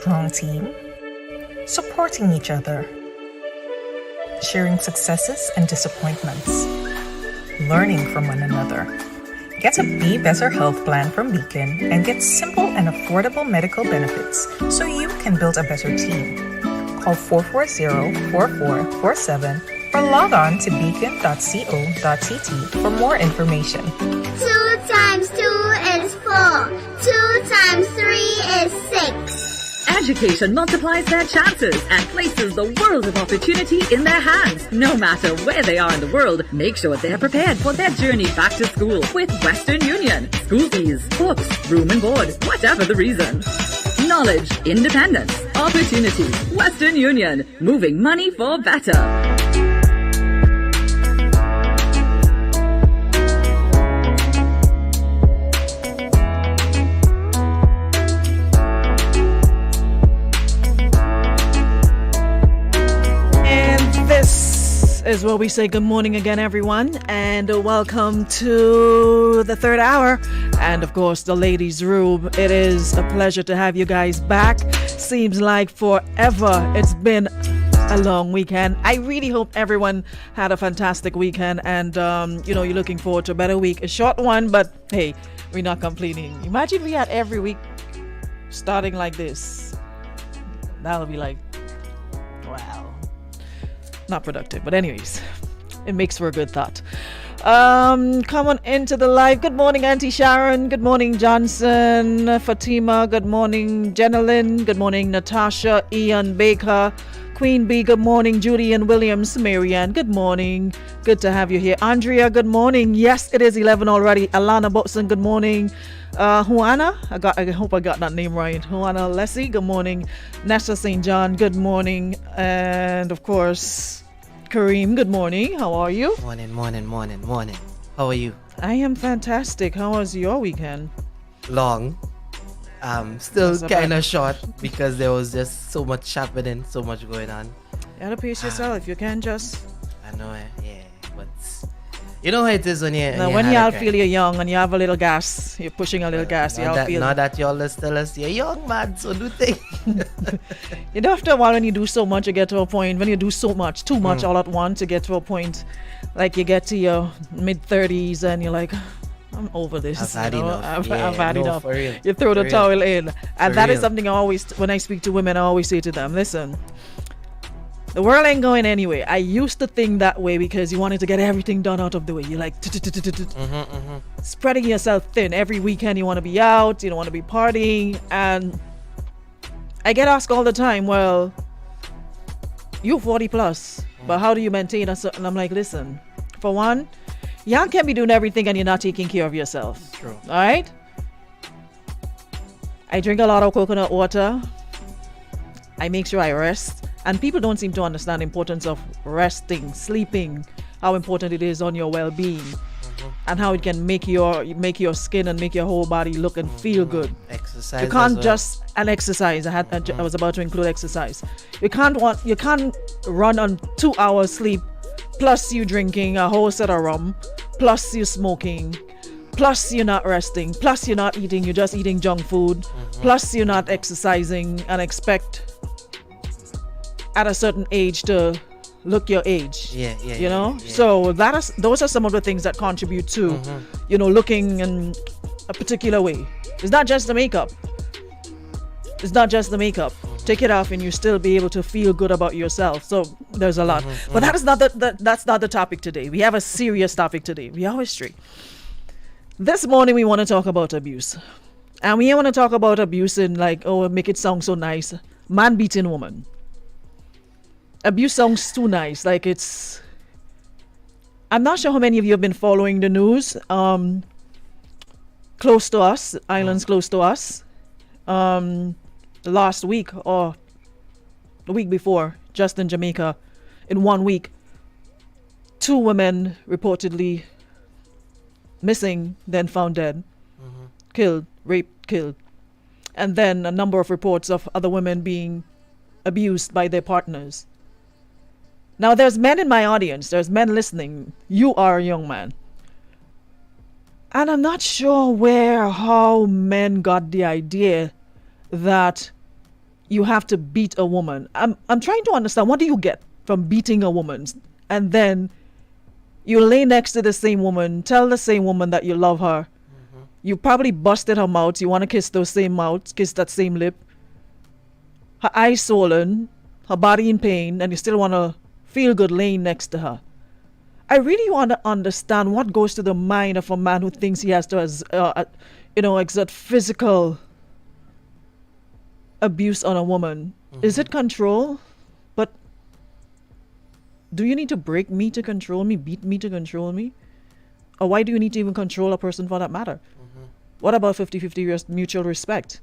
strong team, supporting each other, sharing successes and disappointments, learning from one another. Get a Be Better health plan from Beacon and get simple and affordable medical benefits so you can build a better team. Call 440-4447 or log on to beacon.co.tt for more information. 2 times 2 is 4. 2 times 3 is 6. Education multiplies their chances and places the world of opportunity in their hands. No matter where they are in the world, make sure they're prepared for their journey back to school with Western Union. School fees, books, room and board, whatever the reason. Knowledge, independence, opportunity. Western Union, moving money for better. Is where we say good morning again, everyone, and welcome to the third hour and of course the ladies' room. It is a pleasure to have you guys back. Seems like forever. It's been a long weekend. I really hope everyone had a fantastic weekend and you're looking forward to a better week. A short one, but hey, we're not complaining. Imagine we had every week starting like this. That'll be like, wow. Not productive, but anyways, it makes for a good thought. Come on into the live. Good morning, Auntie Sharon. Good morning, Johnson, Fatima. Good morning, Jenilyn. Good morning, Natasha, Ian Baker, Queen Bee. Good morning, Judy and Williams. Marianne, good morning. Good to have you here. Andrea, good morning. Yes, it is 11 already. Alana Botson, good morning. Juana, I hope I got that name right. Juana Leslie, good morning. Nessa St. John, good morning. And of course, Kareem, good morning. How are you? Morning. How are you? I am fantastic. How was your weekend? Long. Still kind of short because there was just so much happening, so much going on. You gotta pace yourself. You can't just... I know, yeah, but... You know how it is when you... Now, when y'all feel you're young and you have a little gas, you're pushing a little gas, y'all feel... Now that y'all just tell us you're young, man, so do things. You know, after a while when you do so much, you get to a point, when you do so much, too much all at once, you get to a point, like you get to your mid-30s and you're like, I'm over this. I've had enough. I've had enough. For real. You throw the towel in. And that is real. something I always, when I speak to women, I always say to them, listen, the world ain't going anyway. I used to think that way because you wanted to get everything done out of the way. You're like spreading yourself thin. Every weekend you want to be out, you don't want to be partying. And I get asked all the time, well, you're 40 plus, but how do you maintain a certain... I'm like, listen, for one, y'all can't be doing everything and you're not taking care of yourself. True. All right? I drink a lot of coconut water. I make sure I rest. And people don't seem to understand the importance of resting, sleeping, how important it is on your well-being, and how it can make your skin and make your whole body look and feel good. Exercise. You can't just exercise. I was about to include exercise. You can't run on 2 hours sleep, plus you drinking a whole set of rum, plus you smoking, plus you're not resting, plus you're not eating. You're just eating junk food, plus you're not exercising and expect at a certain age to look your age. Yeah. So those are some of the things that contribute to looking in a particular way. It's not just the makeup. Take it off and you still be able to feel good about yourself. So there's a lot. But that's not the topic today. We have a serious topic today. We always straight. This morning we want to talk about abuse. And we want to talk about abuse in make it sound so nice. Man beating woman. Abuse sounds too nice. I'm not sure how many of you have been following the news. Close to us, islands close to us. Last week or the week before, just in Jamaica, in 1 week, 2 women reportedly missing, then found dead, raped, killed. And then a number of reports of other women being abused by their partners. Now, there's men in my audience. There's men listening. You are a young man. And I'm not sure how men got the idea that you have to beat a woman. I'm trying to understand, what do you get from beating a woman? And then you lay next to the same woman, tell the same woman that you love her. You probably busted her mouth. You want to kiss those same mouths, kiss that same lip. Her eyes swollen, her body in pain, and you still want to feel good laying next to her. I really want to understand what goes to the mind of a man who thinks he has to, exert physical abuse on a woman. Is it control? But do you need to break me to control me, beat me to control me? Or why do you need to even control a person for that matter? What about 50-50 mutual respect?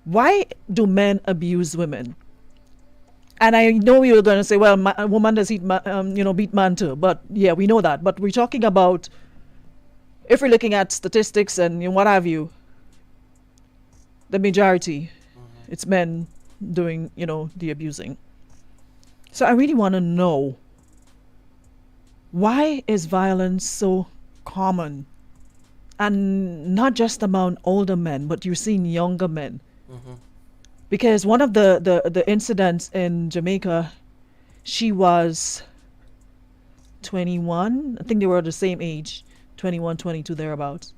Why do men abuse women? And I know you were going to say, well, a woman does beat man too. But yeah, we know that. But we're talking about, if we're looking at statistics and what have you, the majority, it's men doing, the abusing. So I really want to know, why is violence so common? And not just among older men, but you're seeing younger men. Because one of the incidents in Jamaica, she was 21. I think they were the same age, 21, 22, thereabouts.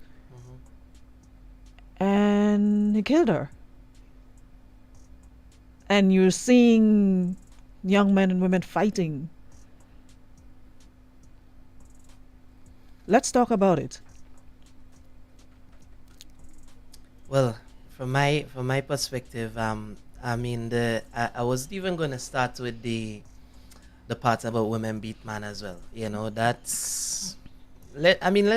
And he killed her. And you're seeing young men and women fighting. Let's talk about it. Well, from my perspective, I wasn't even going to start with the part about women beat man as well. Let's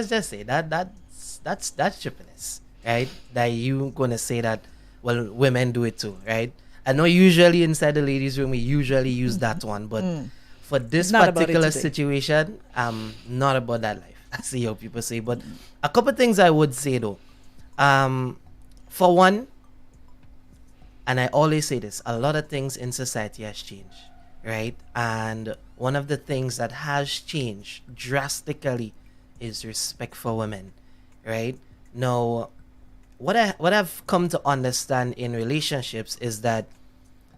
just say that's trippiness, right? That you gonna say that, well, women do it too, right? I know usually inside the ladies' room we usually use that one, but for this particular situation, not about that life. I see how people say, but a couple things I would say though. For one, and I always say this, a lot of things in society has changed, right? And one of the things that has changed drastically is respect for women, right? Now, what I've come to understand in relationships is that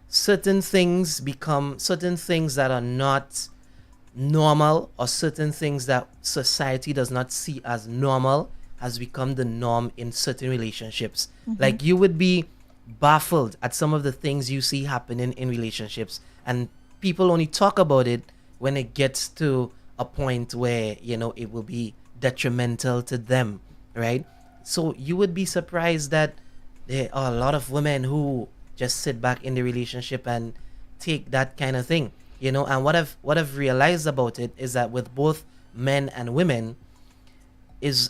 certain things that are not normal, or certain things that society does not see as normal, has become the norm in certain relationships. Like, you would be baffled at some of the things you see happening in relationships, and people only talk about it when it gets to a point where it will be detrimental to them, right? So you would be surprised that there are a lot of women who just sit back in the relationship and take that kind of thing, and what I've realized about it is that with both men and women,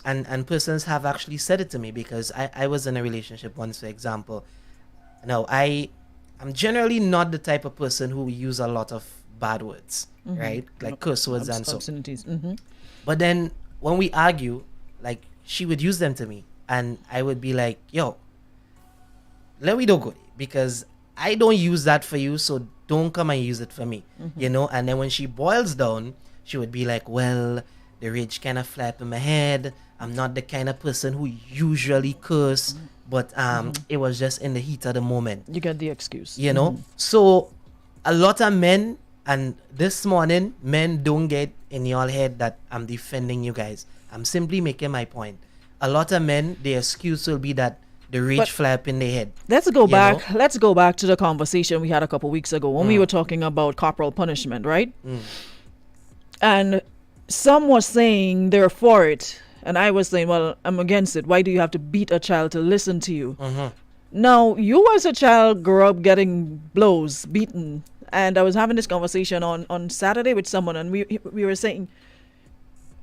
and persons have actually said it to me, because I was in a relationship once, for example. Now, I'm generally not the type of person who use a lot of bad words, right? Like curse words and so. Obscenities. But then when we argue, like, she would use them to me, and I would be like, yo, let me don't go, because I don't use that for you, so don't come and use it for me, And then when she boils down, she would be like, well, the rage kind of fly up in my head. I'm not the kind of person who usually curse, but it was just in the heat of the moment. You get the excuse. So a lot of men, and this morning, men don't get in your head that I'm defending you guys. I'm simply making my point. A lot of men, their excuse will be that the rage fly up in their head. Let's go back. Let's go back to the conversation we had a couple weeks ago when we were talking about corporal punishment, right? And some was saying they're for it, and I was saying, well, I'm against it. Why do you have to beat a child to listen to you? Now, you as a child grew up getting blows, beaten, and I was having this conversation on Saturday with someone, and we were saying,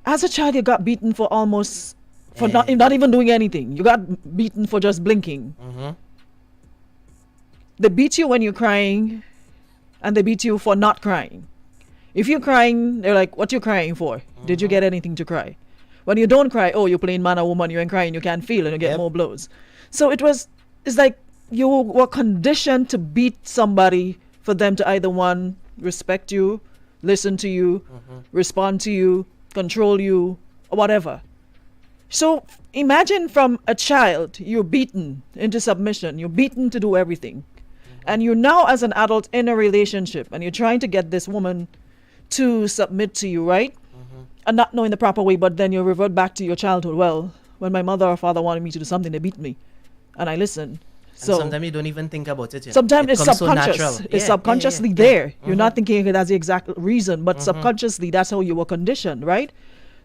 as a child, you got beaten for almost, for not even doing anything. You got beaten for just blinking. They beat you when you're crying, and they beat you for not crying. If you're crying, they're like, what you crying for? Did you get anything to cry? When you don't cry, oh, you're playing man or woman, you ain't crying, you can't feel, and you get more blows. So it's like you were conditioned to beat somebody for them to either, one, respect you, listen to you, respond to you, control you, or whatever. So imagine, from a child, you're beaten into submission, you're beaten to do everything. And you're now as an adult in a relationship and you're trying to get this woman to submit to you, right? And not knowing the proper way, but then you revert back to your childhood. Well, when my mother or father wanted me to do something, they beat me. And I listened. And sometimes you don't even think about it. Sometimes it's comes subconscious. So natural. It's subconsciously there. You're not thinking that's the exact reason, but subconsciously that's how you were conditioned, right?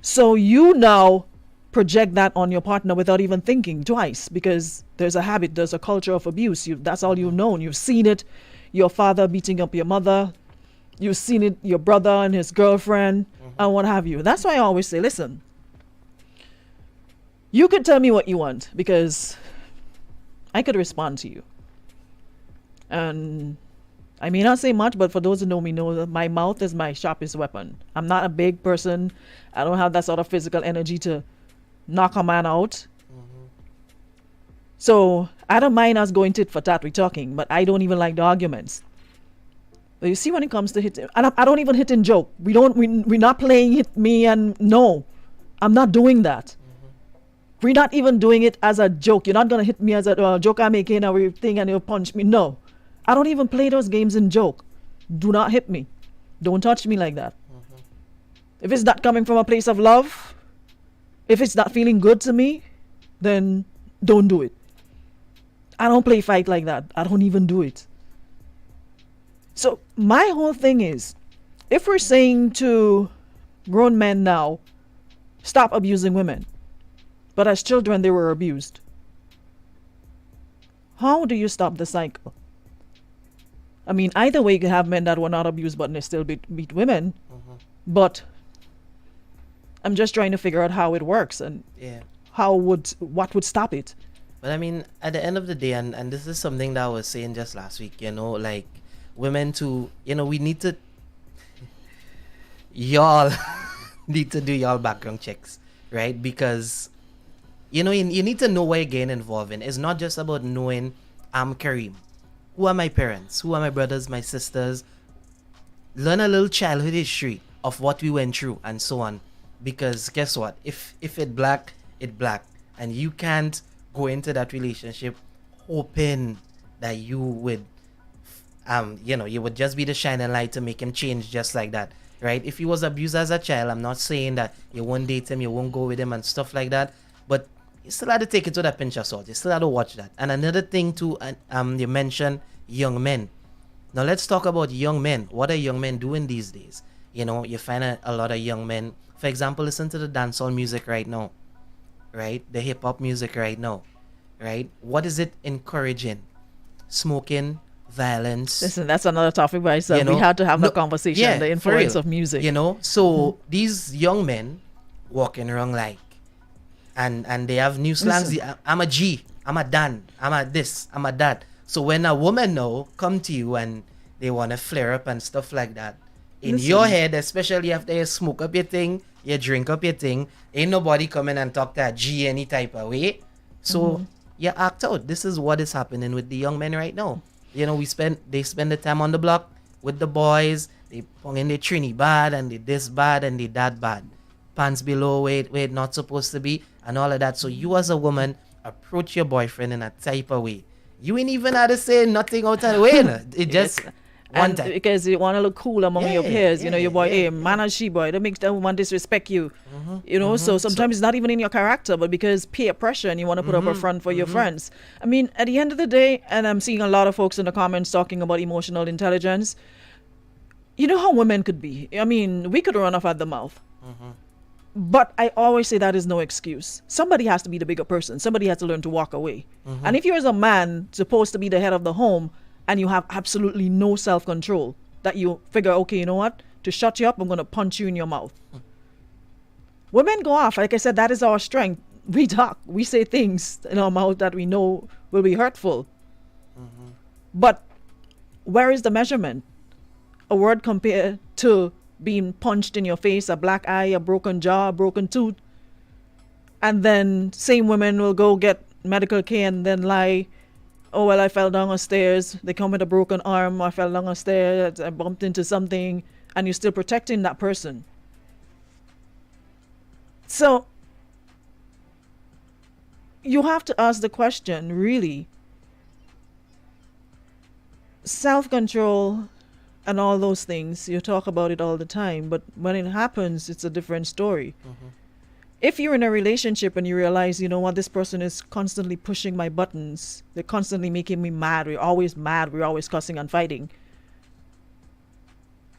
So you now project that on your partner without even thinking twice, because there's a habit, there's a culture of abuse. That's all you've known. You've seen it. Your father beating up your mother. You've seen it, your brother and his girlfriend, and what have you. That's why I always say, listen, you could tell me what you want, because I could respond to you. And I may not say much, but for those who know me know that my mouth is my sharpest weapon. I'm not a big person. I don't have that sort of physical energy to knock a man out. So I don't mind us going tit for tat, we talking, but I don't even like the arguments. But you see, when it comes to hitting, and I don't even hit in joke. We're not playing hit me, and no, I'm not doing that. We're not even doing it as a joke. You're not going to hit me as a joke I'm making everything and you'll punch me. No, I don't even play those games in joke. Do not hit me. Don't touch me like that. If it's not coming from a place of love, if it's not feeling good to me, then don't do it. I don't play fight like that. I don't even do it. So my whole thing is, if we're saying to grown men now, stop abusing women, but as children they were abused, how do you stop the cycle? I mean, either way, you can have men that were not abused but they still beat women, but I'm just trying to figure out how it works and what would stop it. But I mean, at the end of the day, and this is something that I was saying just last week, like women too, we need to, y'all need to do y'all background checks, right? Because, you need to know what you're getting involved in. It's not just about knowing, I'm Kareem. Who are my parents? Who are my brothers, my sisters? Learn a little childhood history of what we went through and so on. Because guess what? If it black, it black. And you can't go into that relationship hoping that you would you would just be the shining light to make him change just like that, right? If he was abused as a child, I'm not saying that you won't date him, you won't go with him and stuff like that, but you still have to take it with a pinch of salt. You still have to watch that. And another thing too, you mentioned young men. Now let's talk about young men. What are young men doing these days? You find a lot of young men, for example, listen to the dancehall music right now, right? The hip hop music right now, right? What is it encouraging? Smoking, violence. Listen, that's another topic by itself. We had to have a conversation, the influence of music. So these young men walking around like, and they have new slangs. I'm a G, I'm a Dan, I'm a this, I'm a that. So when a woman now come to you and they want to flare up and stuff like that, in your head, especially after you smoke up your thing, you drink up your thing, ain't nobody coming and talk that G any type of way. So you act out. This is what is happening with the young men right now. They spend the time on the block with the boys. They pong in the trini bad and they this bad and they that bad. Pants below where it not supposed to be and all of that. So you as a woman approach your boyfriend in a type of way. You ain't even had to say nothing out of the way. It just one time. Because you want to look cool among your peers. Your boy, hey, man and she boy, that makes that woman disrespect you. So sometimes it's not even in your character, but because peer pressure and you want to put up a front for your friends. I mean, at the end of the day, and I'm seeing a lot of folks in the comments talking about emotional intelligence. You know how women could be. I mean, we could run off at the mouth. But I always say that is no excuse. Somebody has to be the bigger person. Somebody has to learn to walk away. And if you're as a man supposed to be the head of the home and you have absolutely no self-control, that you figure, okay, you know what? To shut you up, I'm going to punch you in your mouth. Women go off. Like I said, that is our strength. We talk. We say things in our mouth that we know will be hurtful. But where is the measurement? A word compared to being punched in your face, a black eye, a broken jaw, a broken tooth. And then same women will go get medical care and then lie, oh, well, I fell down the stairs. They come with a broken arm. I fell down the stairs. I bumped into something. And you're still protecting that person. So you have to ask the question, really, self-control and all those things, you talk about it all the time, but when it happens, it's a different story. If you're in a relationship and you realize, you know what, this person is constantly pushing my buttons, they're constantly making me mad, we're always cussing and fighting,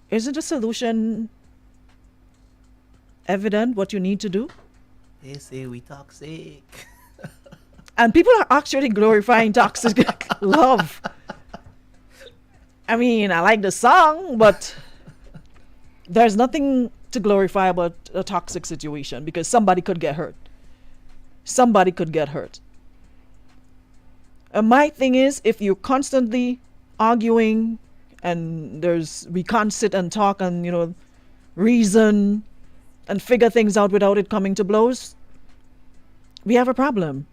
isn't a solution evident what you need to do? They say we toxic. And people are actually glorifying toxic love. I mean, I like the song, but there's nothing to glorify about a toxic situation because somebody could get hurt. Somebody could get hurt. And my thing is, if you're constantly arguing and we can't sit and talk and, you know, reason and figure things out without it coming to blows, we have a problem.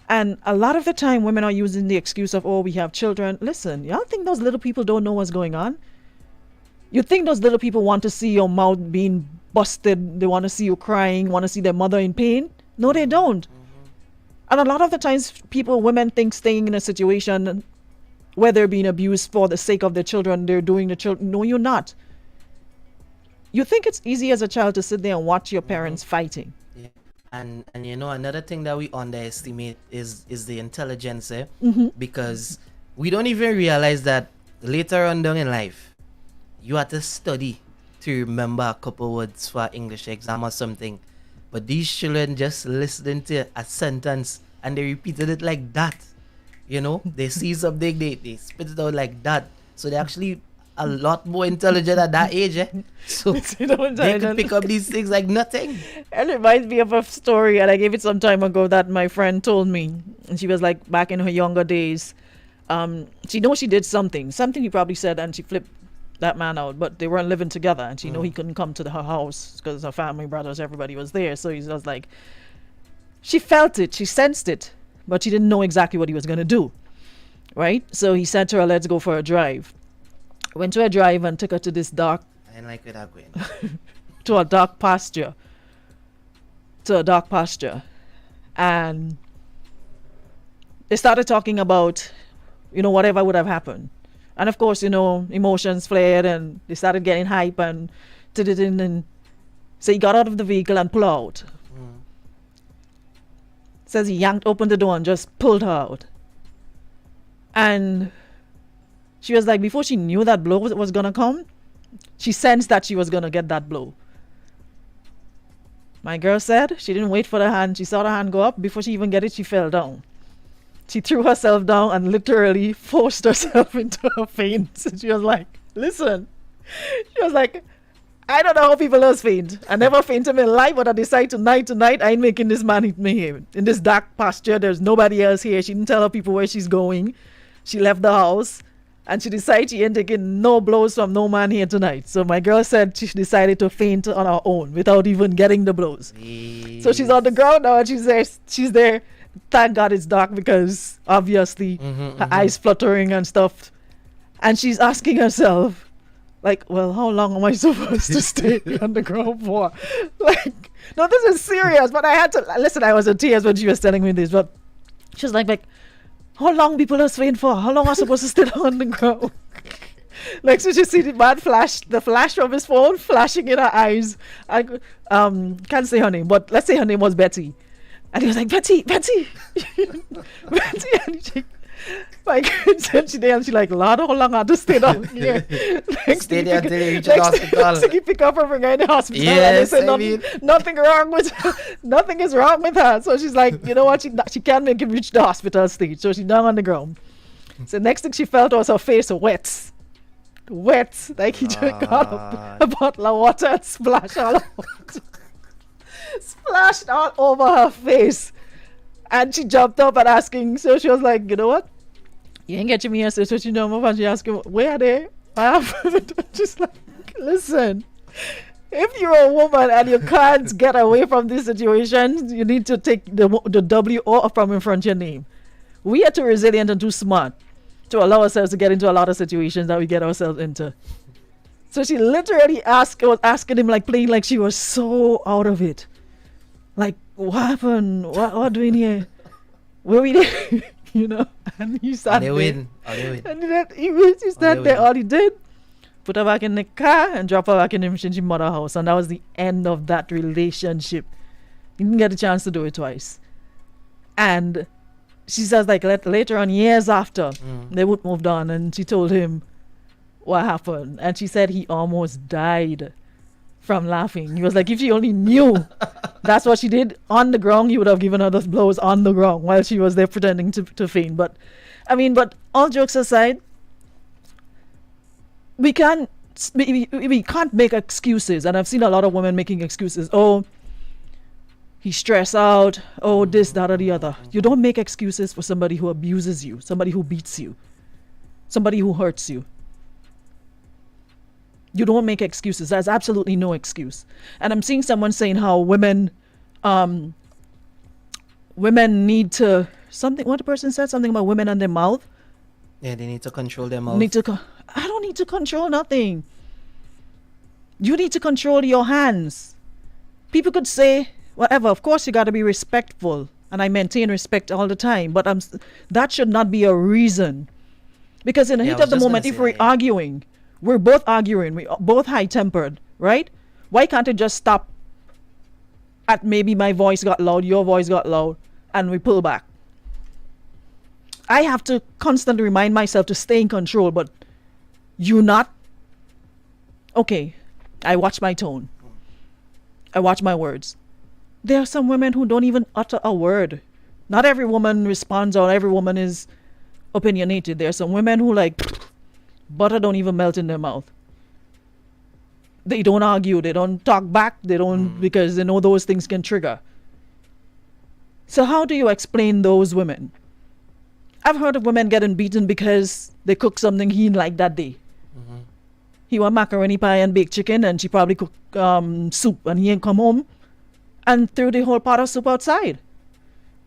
And a lot of the time women are using the excuse of, oh, we have children. Listen, y'all think those little people don't know what's going on? You think those little people want to see your mouth being busted, they want to see you crying, want to see their mother in pain? No, they don't. And a lot of the times women think staying in a situation where they're being abused for the sake of their children, they're doing the children. No, you're not. You think it's easy as a child to sit there and watch your parents fighting. Yeah. And you know, another thing that we underestimate is the intelligence, because we don't even realize that later on down in life, you have to study to remember a couple words for an English exam or something. But these children just listened to a sentence and they repeated it like that. You know, they see something, they spit it out like that. So they're actually a lot more intelligent at that age. So they could pick up these things like nothing. And it reminds me of a story, and I gave it some time ago, that my friend told me. And she was like, back in her younger days, she knows she did something he probably said, and she flipped that man out, but they weren't living together, and she know he couldn't come to her house because her family, brothers, everybody was there. So he was like, she felt it, she sensed it, but she didn't know exactly what he was going to do, right? So he said to her, let's go for a drive. Went to a drive and took her to this dark, I didn't like where that going. to a dark pasture. And they started talking about, you know, whatever would have happened. And of course, you know, emotions flared and they started getting hype and so he got out of the vehicle and pulled out. Says he opened the door and just pulled her out. And she was like, before she knew that blow was going to come, she sensed that she was going to get that blow. My girl said she didn't wait for the hand. She saw the hand go up. Before she even get it, she fell down. She threw herself down and literally forced herself into a faint. She was like, listen. She was like, I don't know how people else faint. I never faint in my life, but I decide tonight, I ain't making this man hit me here. In this dark pasture, there's nobody else here. She didn't tell her people where she's going. She left the house. And she decided she ain't taking no blows from no man here tonight. So my girl said she decided to faint on her own without even getting the blows. Jeez. So she's on the ground now and she's there. Thank God it's dark because obviously her eyes fluttering and stuff. And she's asking herself, like, well, how long am I supposed to stay on the ground for? Like, no, this is serious. But I had to listen. I was in tears when she was telling me this. But she was like, how long people are faint for? How long are supposed to stay on the ground? Like, so she see the man the flash from his phone flashing in her eyes. I can't say her name, but let's say her name was Betty. And he was like, Betty. Betty. And she, my God, said she there and she like, Lord, how long I have to stay down here? Like, Stay there until you reach the hospital. So he pick up her, bring her in the hospital. Yes, and they said, nothing wrong with her. Nothing is wrong with her. So she's like, you know what? She can't make him reach the hospital stage. So she's down on the ground. So next thing she felt was her face wet. Like he just got a bottle of water and splashed all over her face. And she jumped up and asking, so she was like, you know what? You ain't getting me here, so she know and she asked him, where are they? Just like, listen, if you're a woman and you can't get away from this situation, you need to take the W off from in front of your name. We are too resilient and too smart to allow ourselves to get into a lot of situations that we get ourselves into. So she literally was asking him, like, playing like she was so out of it. Like, what happened? What doing here? Where we there? you know, and he Or sat they there. win. Or they win. And then he sat there, win. all he did, put her back in the car and drop her back in the relationship mother house. And that was the end of that relationship. He didn't get a chance to do it twice. And she says, like, later on, years after, they would moved on, and she told him what happened. And she said he almost died from laughing. He was like, if she only knew that's what she did on the ground, he would have given her those blows on the ground while she was there pretending to faint. But, I mean, but all jokes aside, we can't make excuses. And I've seen a lot of women making excuses. Oh, he's stressed out. Oh, this, that, or the other. You don't make excuses for somebody who abuses you, somebody who beats you, somebody who hurts you. You don't make excuses. There's absolutely no excuse. And I'm seeing someone saying how women need to something. What the person said, something about women and their mouth. Yeah, they need to control their mouth. I don't need to control nothing. You need to control your hands. People could say whatever. Of course, you got to be respectful, and I maintain respect all the time. But that should not be a reason, because in the heat of the moment, if we're arguing, we're both arguing, we're both high-tempered, right? Why can't it just stop at maybe my voice got loud, your voice got loud, and we pull back? I have to constantly remind myself to stay in control, but you not. Okay, I watch my tone. I watch my words. There are some women who don't even utter a word. Not every woman responds, or every woman is opinionated. There are some women who, like, butter don't even melt in their mouth. They don't argue. They don't talk back. They don't, because they know those things can trigger. So how do you explain those women? I've heard of women getting beaten because they cooked something he didn't like that day. He want macaroni pie and baked chicken, and she probably cooked soup, and he ain't come home and threw the whole pot of soup outside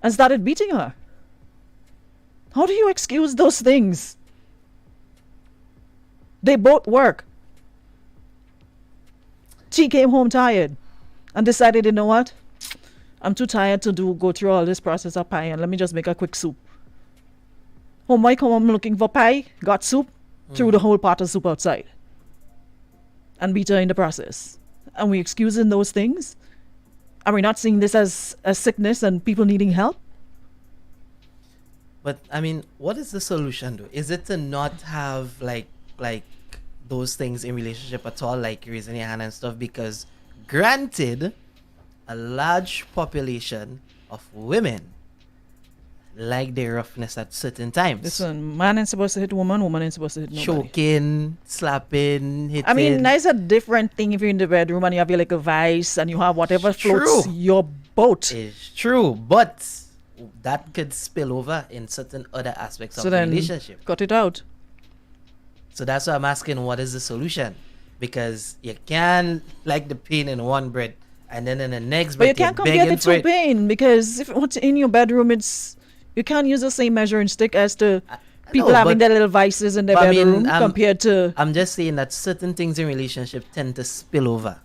and started beating her. How do you excuse those things? They both work. She came home tired and decided, you know what? I'm too tired to go through all this process of pie, and let me just make a quick soup. Homeboy come home looking for pie, got soup, threw the whole pot of soup outside and beat her in the process. And we excusing those things? Are we not seeing this as a sickness and people needing help? But I mean, what is the solution though? Is it to not have like those things in relationship at all, like raising your hand and stuff? Because granted, a large population of women like their roughness at certain times. Listen, man ain't supposed to hit woman ain't supposed to hit nobody. Choking, slapping, hitting. I mean, that's a different thing if you're in the bedroom and you have your like a vice and you have whatever floats your boat. It's true, but that could spill over in certain other aspects of the relationship. Cut it out. So that's why I'm asking, what is the solution? Because you can't like the pain in one breath and then in the next breath but you can't compare the two pain, because if it's in your bedroom, you can't use the same measuring stick as to people having their little vices in their bedroom compared to. I'm just saying that certain things in relationship tend to spill over.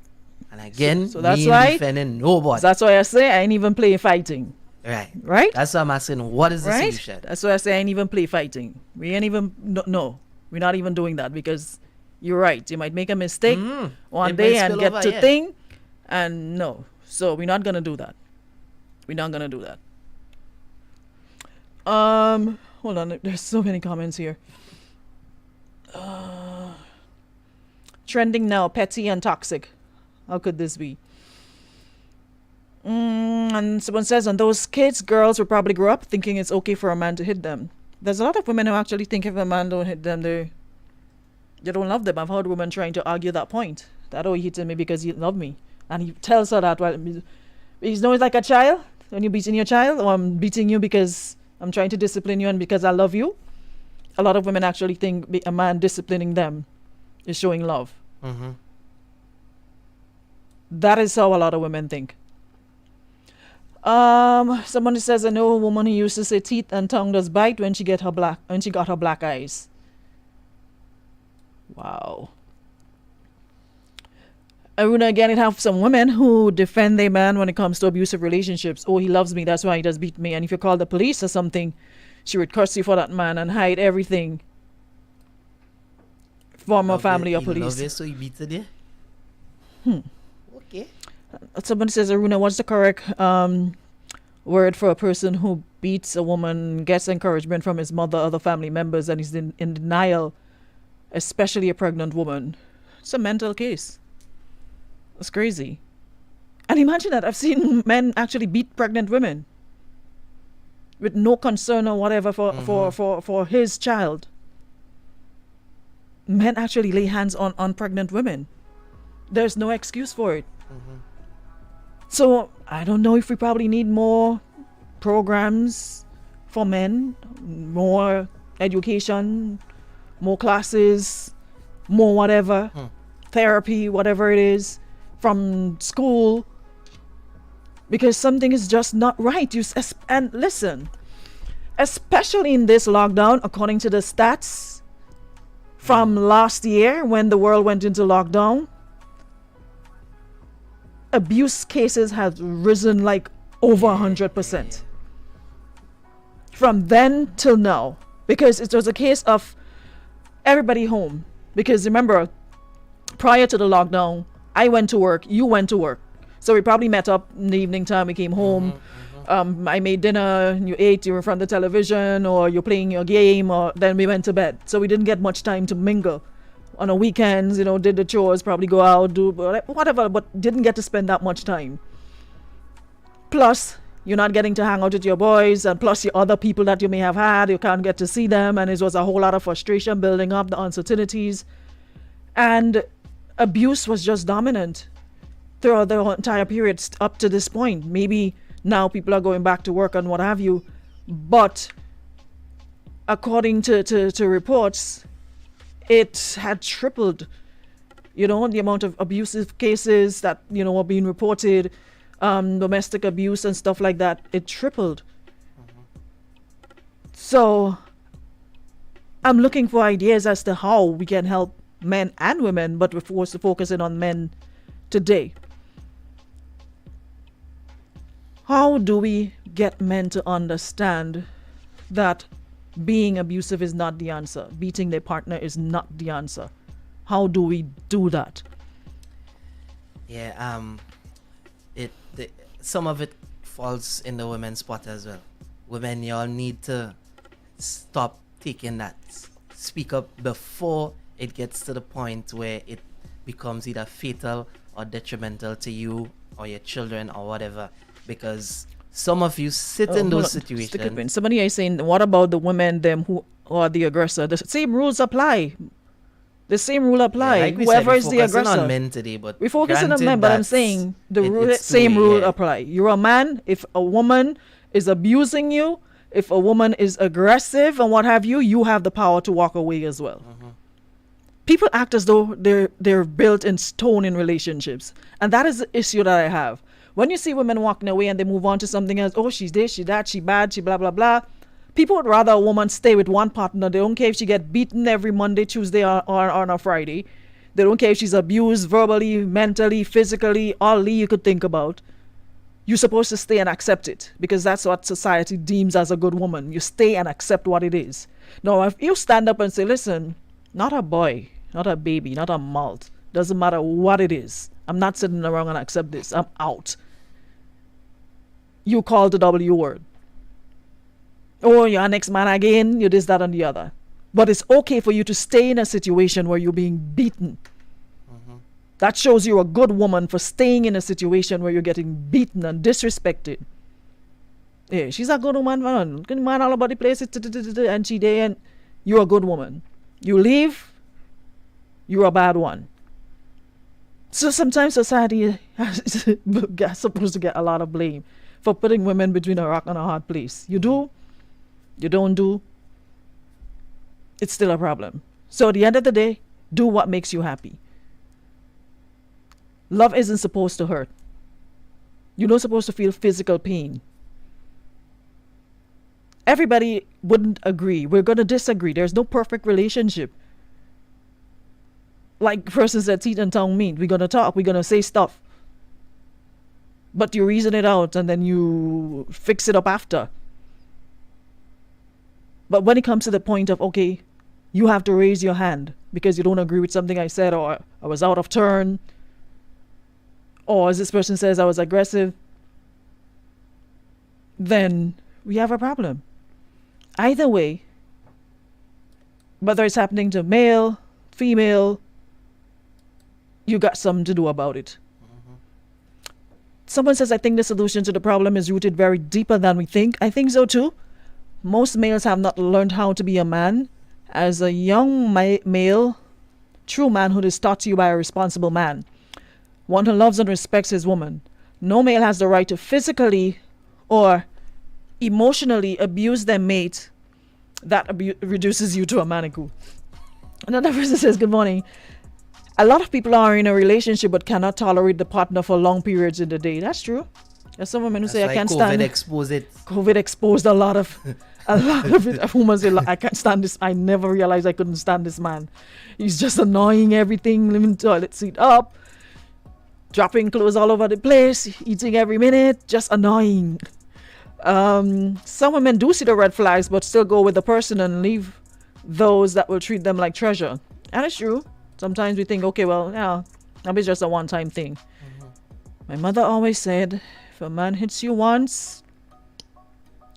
And again, so that's why defending nobody. That's why I say I ain't even play fighting. Right? That's why I'm asking, what is the solution? That's why I say I ain't even play fighting. We ain't even, no, we're not even doing that, because you're right. You might make a mistake one day and get over, to thing, and no. So we're not going to do that. We're not going to do that. Hold on, there's so many comments here. Trending now, petty and toxic. How could this be? And someone says, and those kids, girls will probably grow up thinking it's okay for a man to hit them. There's a lot of women who actually think if a man don't hit them, they don't love them. I've heard women trying to argue that point. That, oh, he hit me because he loved me. And he tells her that, well, he's always like a child. When you're beating your child, or I'm beating you because I'm trying to discipline you and because I love you. A lot of women actually think a man disciplining them is showing love. That is how a lot of women think. Someone says, I know a woman who used to say teeth and tongue does bite when she got her black eyes. Wow. Aruna, again, it have some women who defend their man when it comes to abusive relationships. Oh, he loves me, that's why he does beat me. And if you call the police or something, She would curse you for that man and hide everything from her family or Love police. it, so he beats it there. Okay. Somebody says, Aruna, what's the correct word for a person who beats a woman, gets encouragement from his mother, other family members, and is in denial, especially a pregnant woman? It's a mental case. It's crazy. And imagine that. I've seen men actually beat pregnant women with no concern or whatever for his child. Men actually lay hands on pregnant women. There's no excuse for it. So I don't know if we probably need more programs for men, more education, more classes, more whatever, therapy, whatever it is, from school, because something is just not right. And listen, especially in this lockdown, according to the stats from last year when the world went into lockdown, abuse cases have risen like over 100% from then till now, because it was a case of everybody home. Because remember, prior to the lockdown, I went to work, you went to work, so we probably met up in the evening time. We came home, I made dinner, you ate, you were in front of the television, or you're playing your game, or then we went to bed. So we didn't get much time to mingle. On the weekends, did the chores, probably go out, do whatever, but didn't get to spend that much time. Plus, you're not getting to hang out with your boys, and plus your other people that you may have had, you can't get to see them, and it was a whole lot of frustration building up, the uncertainties. And abuse was just dominant throughout the entire period up to this point. Maybe now people are going back to work and what have you, but according to reports, it had tripled, the amount of abusive cases that, were being reported, domestic abuse and stuff like that. It tripled. So I'm looking for ideas as to how we can help men and women, but we're forced to focus in on men today. How do we get men to understand that being abusive is not the answer? Beating their partner is not the answer. How do we do that? Yeah, some of it falls in the women's spot as well. Women, y'all need to stop taking that. Speak up before it gets to the point where it becomes either fatal or detrimental to you or your children or whatever. Because some of you sit in those situations. Somebody is saying, what about the women, them who are the aggressor? The same rules apply. The same rule apply. Yeah, like whoever is the aggressor. On men today, but we're focusing on men, but I'm saying the same rule apply. You're a man. If a woman is abusing you, if a woman is aggressive and what have you, you have the power to walk away as well. People act as though they're built in stone in relationships, and that is the issue that I have. When you see women walking away and they move on to something else, oh, she's this, she that, she bad, she blah blah blah. People would rather a woman stay with one partner. They don't care if she get beaten every Monday, Tuesday, or on a Friday. They don't care if she's abused verbally, mentally, physically, all you could think about. You're supposed to stay and accept it, because that's what society deems as a good woman. You stay and accept what it is. Now, if you stand up and say, listen, not a boy, not a baby, not a malt, doesn't matter what it is, I'm not sitting around and accept this, I'm out. You call the W word. Oh, you're an ex-man again, you're this, that, and the other. But it's okay for you to stay in a situation where you're being beaten. That shows you're a good woman for staying in a situation where you're getting beaten and disrespected. Yeah, she's a good woman, man. Good man all about the place, and she there, and you're a good woman. You leave, you're a bad one. So sometimes society is supposed to get a lot of blame for putting women between a rock and a hard place. You do, you don't do, it's still a problem. So at the end of the day, do what makes you happy. Love isn't supposed to hurt. You're not supposed to feel physical pain. Everybody wouldn't agree. We're going to disagree. There's no perfect relationship. Like person said, teeth and tongue mean. We're going to talk. We're going to say stuff. But you reason it out and then you fix it up after. But when it comes to the point of, okay, you have to raise your hand because you don't agree with something I said, or I was out of turn, or as this person says, I was aggressive, then we have a problem. Either way, whether it's happening to male, female, you got something to do about it. Someone says, I think the solution to the problem is rooted very deeper than we think. I think so too. Most males have not learned how to be a man. As a young male, true manhood is taught to you by a responsible man, one who loves and respects his woman. No male has the right to physically or emotionally abuse their mate. That reduces you to a mannequin. Another person says, good morning. A lot of people are in a relationship but cannot tolerate the partner for long periods in the day. That's true. There's some women who say, I can't stand it. COVID exposed a lot of it. Women say, I can't stand this. I never realized I couldn't stand this man. He's just annoying, everything, leaving toilet seat up, dropping clothes all over the place, eating every minute, just annoying. Some women do see the red flags but still go with the person and leave those that will treat them like treasure. And it's true. Sometimes we think, okay, well, yeah, that'll be just a one-time thing. My mother always said, if a man hits you once,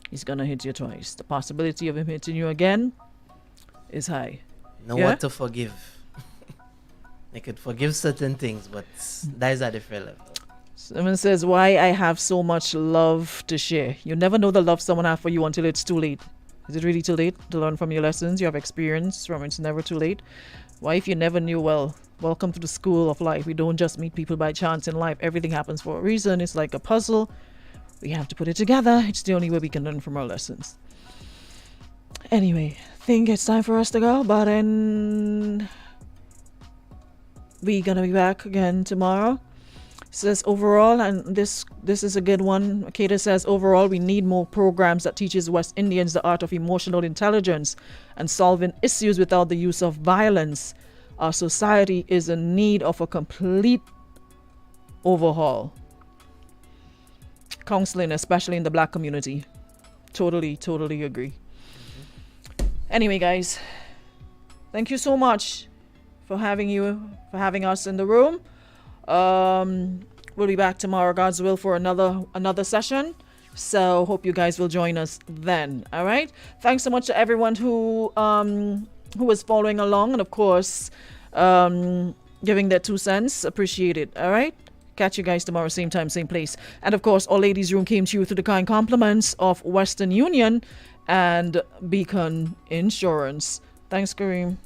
he's gonna hit you twice. The possibility of him hitting you again is high. Know what to forgive. They could forgive certain things, but that is a different level. Someone says, why I have so much love to share. You never know the love someone has for you until it's too late. Is it really too late to learn from your lessons? You have experience from it's never too late. Why, if you never knew, well, welcome to the school of life. We don't just meet people by chance in life. Everything happens for a reason. It's like a puzzle. We have to put it together. It's the only way we can learn from our lessons. Anyway, I think it's time for us to go. But then we're going to be back again tomorrow. It says overall, and this is a good one. Kata says, overall, we need more programs that teaches West Indians the art of emotional intelligence and solving issues without the use of violence. Our society is in need of a complete overhaul. Counseling, especially in the black community. Totally agree. Anyway, guys, thank you so much for having us in the room. We'll be back tomorrow, God's will, for another session. So hope you guys will join us then. All right. Thanks so much to everyone who is following along and of course giving their 2 cents. Appreciate it. All right. Catch you guys tomorrow, same time, same place. And of course, All Ladies Room came to you through the kind compliments of Western Union and Beacon Insurance. Thanks, Kareem.